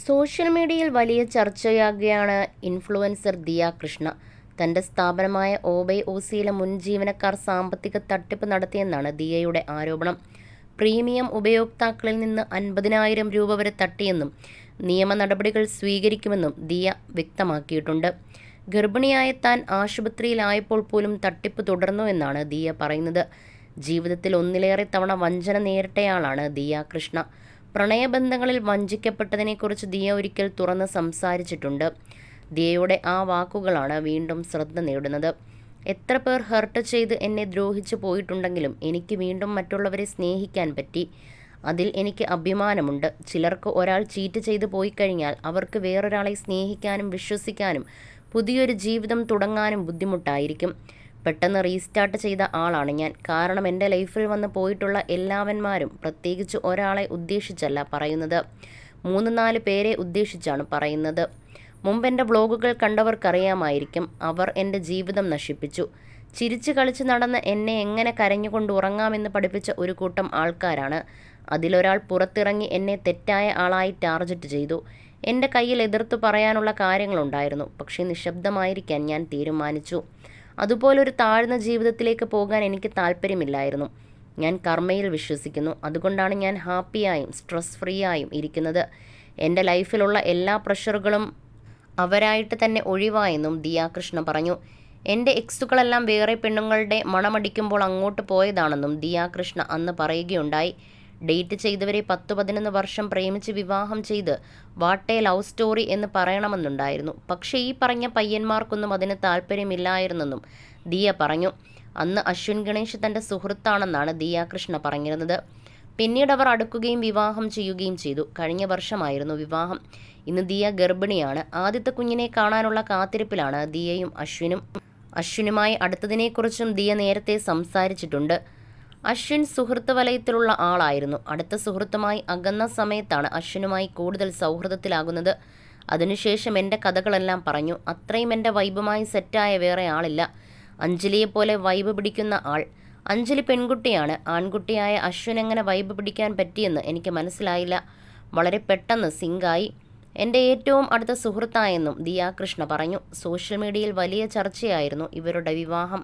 Social മീഡിയയിൽ വലിയ ചർച്ചയാകുകയാണ് influencer Diya Krishna. തന്റെ സ്ഥാപനമായ ഓബൈ ഓസിയിലെ മുൻ ജീവനക്കാർ സാമ്പത്തിക തട്ടിപ്പ് നടത്തിയെന്നാണ് ദിയയുടെ ആരോപണം. പ്രീമിയം ഉപയോക്താക്കളിൽ നിന്ന് 50,000 രൂപ വരെ തട്ടിയെന്നും നിയമ നടപടികൾ സ്വീകരിക്കുമെന്നും ദിയ വ്യക്തമാക്കിയിട്ടുണ്ട്. ഗർഭിണിയായ താൻ ആശുപത്രിയിലായപ്പോൾ പോലും തട്ടിപ്പ് തുടർന്നു എന്നാണ് ദിയ പറയുന്നത്. ജീവിതത്തിൽ ഒന്നിലേറെ തവണ വഞ്ചന നേരിട്ടയാളാണ് ദിയ കൃഷ്ണ. പ്രണയബന്ധങ്ങളിൽ വഞ്ചിക്കപ്പെട്ടതിനെക്കുറിച്ച് ദിയ ഒരിക്കൽ തുറന്ന് സംസാരിച്ചിട്ടുണ്ട്. ദിയയുടെ ആ വാക്കുകളാണ് വീണ്ടും ശ്രദ്ധ നേടുന്നത്. എത്ര പേർ ഹർട്ട് ചെയ്ത് എന്നെ ദ്രോഹിച്ചു പോയിട്ടുണ്ടെങ്കിലും എനിക്ക് വീണ്ടും മറ്റുള്ളവരെ സ്നേഹിക്കാൻ പറ്റി. അതിൽ എനിക്ക് അഭിമാനമുണ്ട്. ചിലർക്ക് ഒരാൾ ചീറ്റ് ചെയ്ത് പോയി കഴിഞ്ഞാൽ അവർക്ക് വേറൊരാളെ സ്നേഹിക്കാനും വിശ്വസിക്കാനും പുതിയൊരു ജീവിതം തുടങ്ങാനും ബുദ്ധിമുട്ടായിരിക്കും. പെട്ടെന്ന് റീസ്റ്റാർട്ട് ചെയ്ത ആളാണ് ഞാൻ. കാരണം എൻ്റെ ലൈഫിൽ വന്ന് പോയിട്ടുള്ള എല്ലാവന്മാരും പ്രത്യേകിച്ച് ഒരാളെ ഉദ്ദേശിച്ചല്ല പറയുന്നത്, 3-4 പേരെ ഉദ്ദേശിച്ചാണ് പറയുന്നത്. മുമ്പ് എൻ്റെ വ്ളോഗുകൾ കണ്ടവർക്കറിയാമായിരിക്കും. അവർ എൻ്റെ ജീവിതം നശിപ്പിച്ചു. ചിരിച്ചു കളിച്ച് നടന്ന് എന്നെ എങ്ങനെ കരഞ്ഞുകൊണ്ട് ഉറങ്ങാമെന്ന് പഠിപ്പിച്ച ഒരു കൂട്ടം ആൾക്കാരാണ്. അതിലൊരാൾ പുറത്തിറങ്ങി എന്നെ തെറ്റായ ആളായി ടാർഗറ്റ് ചെയ്തു. എൻ്റെ കയ്യിൽ എതിർത്തു പറയാനുള്ള കാര്യങ്ങളുണ്ടായിരുന്നു. പക്ഷേ നിശബ്ദമായിരിക്കാൻ ഞാൻ തീരുമാനിച്ചു. അതുപോലൊരു താഴ്ന്ന ജീവിതത്തിലേക്ക് പോകാൻ എനിക്ക് താല്പര്യമില്ലായിരുന്നു. ഞാൻ കർമ്മയിൽ വിശ്വസിക്കുന്നു. അതുകൊണ്ടാണ് ഞാൻ ഹാപ്പിയായും സ്ട്രെസ് ഫ്രീ ആയും ഇരിക്കുന്നത്. എൻ്റെ ലൈഫിലുള്ള എല്ലാ പ്രഷറുകളും അവരായിട്ട് തന്നെ ഒഴിവായെന്നും ദിയ കൃഷ്ണ പറഞ്ഞു. എൻ്റെ എക്സുകളെല്ലാം വേറെ പെണ്ണുങ്ങളുടെ മണമടിക്കുമ്പോൾ അങ്ങോട്ട് പോയതാണെന്നും ദിയ കൃഷ്ണ അന്ന് പറയുകയുണ്ടായി. ഡേറ്റ് ചെയ്തവരെ 10-11 വർഷം പ്രേമിച്ച് വിവാഹം ചെയ്ത് വാട്ട് എ ലവ് സ്റ്റോറി എന്ന് പറയണമെന്നുണ്ടായിരുന്നു. പക്ഷേ ഈ പറഞ്ഞ പയ്യന്മാർക്കൊന്നും അതിന് താല്പര്യമില്ലായിരുന്നെന്നും ദിയ പറഞ്ഞു. അന്ന് അശ്വിൻ ഗണേഷ് തൻ്റെ സുഹൃത്താണെന്നാണ് ദിയ കൃഷ്ണ പറഞ്ഞിരുന്നത്. പിന്നീട് അവർ അടുക്കുകയും വിവാഹം ചെയ്യുകയും ചെയ്തു. കഴിഞ്ഞ വർഷമായിരുന്നു വിവാഹം. ഇന്ന് ദിയ ഗർഭിണിയാണ്. ആദ്യത്തെ കുഞ്ഞിനെ കാണാനുള്ള കാത്തിരിപ്പിലാണ് ദിയയും അശ്വിനും. അശ്വിനുമായി അടുത്തതിനെക്കുറിച്ചും ദിയ നേരത്തെ സംസാരിച്ചിട്ടുണ്ട്. അശ്വിൻ സുഹൃത്ത് വലയത്തിലുള്ള ആളായിരുന്നു. അടുത്ത സുഹൃത്തുമായി അകന്ന സമയത്താണ് അശ്വിനുമായി കൂടുതൽ സൗഹൃദത്തിലാകുന്നത്. അതിനുശേഷം എൻ്റെ കഥകളെല്ലാം പറഞ്ഞു. അത്രയും എൻ്റെ വൈബുമായി സെറ്റായ വേറെ ആളില്ല. അഞ്ജലിയെപ്പോലെ വൈബ് പിടിക്കുന്ന ആൾ. അഞ്ജലി പെൺകുട്ടിയാണ്. ആൺകുട്ടിയായ അശ്വിൻ എങ്ങനെ വൈബ് പിടിക്കാൻ പറ്റിയെന്ന് എനിക്ക് മനസ്സിലായില്ല. വളരെ പെട്ടെന്ന് സിങ്കായി. എൻ്റെ ഏറ്റവും അടുത്ത സുഹൃത്തായെന്നും ദിയ കൃഷ്ണ പറഞ്ഞു. സോഷ്യൽ മീഡിയയിൽ വലിയ ചർച്ചയായിരുന്നു ഇവരുടെ വിവാഹം.